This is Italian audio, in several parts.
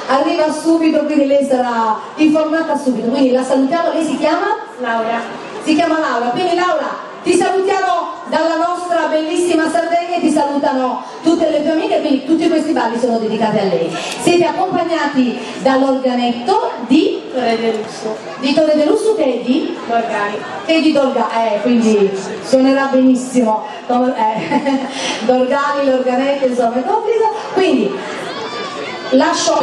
Arriva subito, quindi lei sarà informata subito. Quindi la salutiamo, lei si chiama? Laura. Si chiama Laura, quindi Laura ti salutiamo dalla nostra bellissima Sardegna e ti salutano tutte le tue amiche, quindi tutti questi balli sono dedicati a lei. Siete accompagnati dall'organetto di Torre del Lusso. Di Torre del Lusso che è di? Dorgani. Che è di Dorgani, quindi suonerà benissimo. Dorgani, l'organetto, insomma, è complice. Quindi lascio...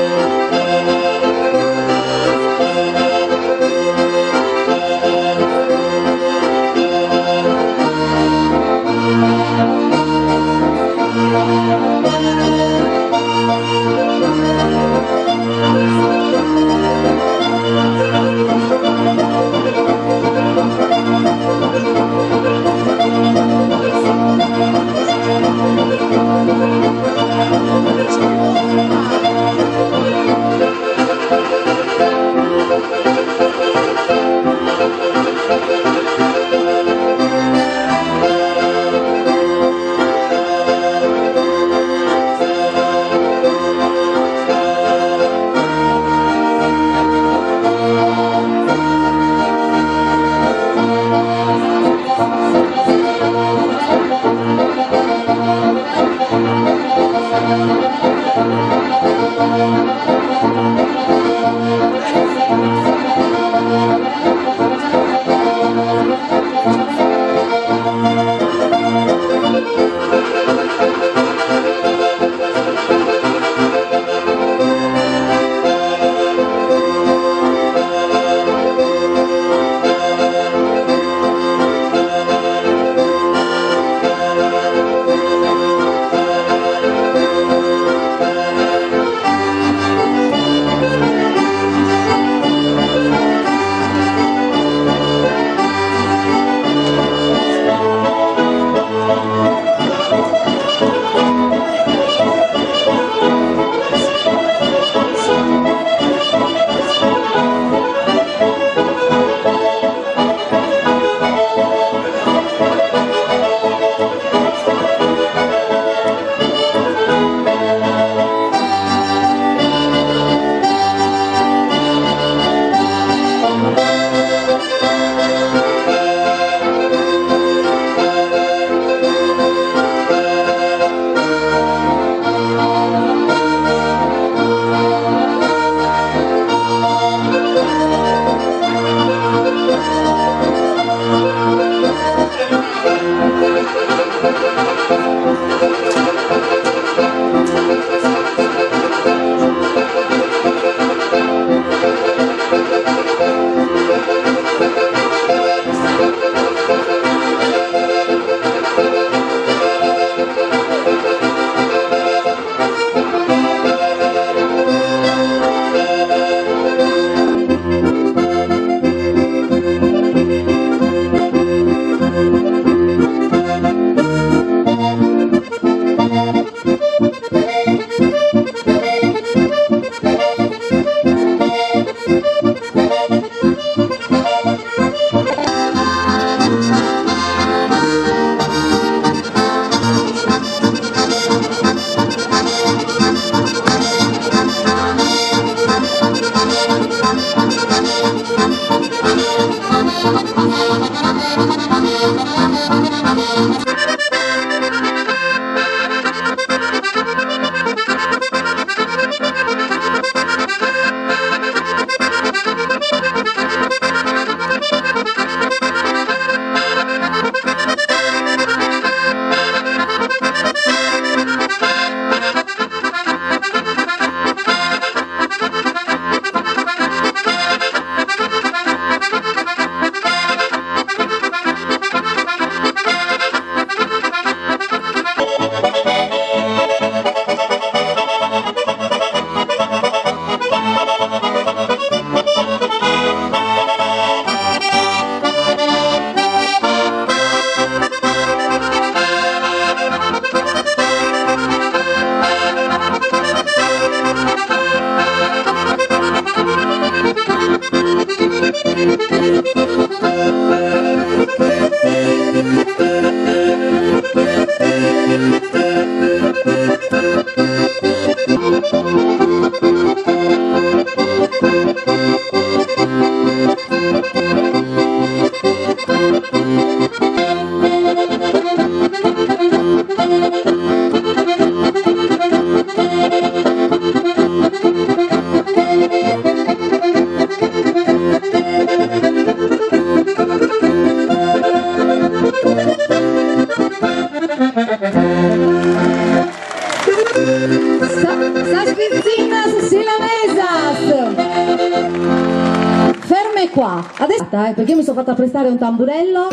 è qua. Adesso perché io mi sono fatta prestare un tamburello.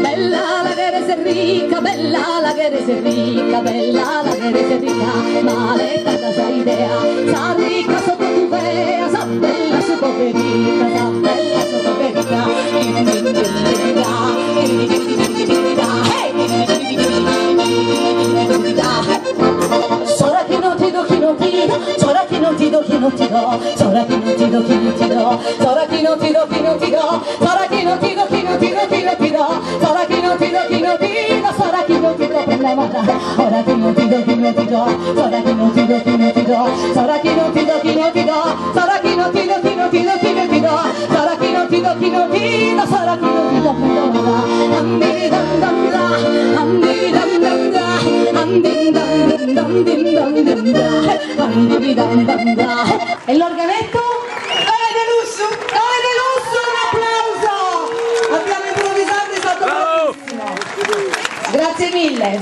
Bella la guerra se ricca, bella la guerra se ricca, bella la guerra se ricca, maledetta sa idea, sa ricca sotto tu vea, sa bella su poverita, sa bella su poverita. Sola che non ti do, chi non ti do, sola che non ti do, chi non ti do, sola che non ti do, chi non ti do, sola che non ti do, chi non ti do, sola che non ti do, chi non ti do, chi non ti do, sola che non ti do, chi non ti do, sola che non ti do per la mano, ora che non ti do, chi non ti do, sola che non ti do, chi non ti do, sola che non ti do, chi non ti do, sola che non ti do, chi non ti do, chi non ti do, sola che non ti do, chi non ti do, sola che non ti do per la mano, andi dam dam da, andi dam dam da, andi dam dam dam dam dam da, andi dam dam da. E l'organetto? Dove è Delusso? Dove è Delusso?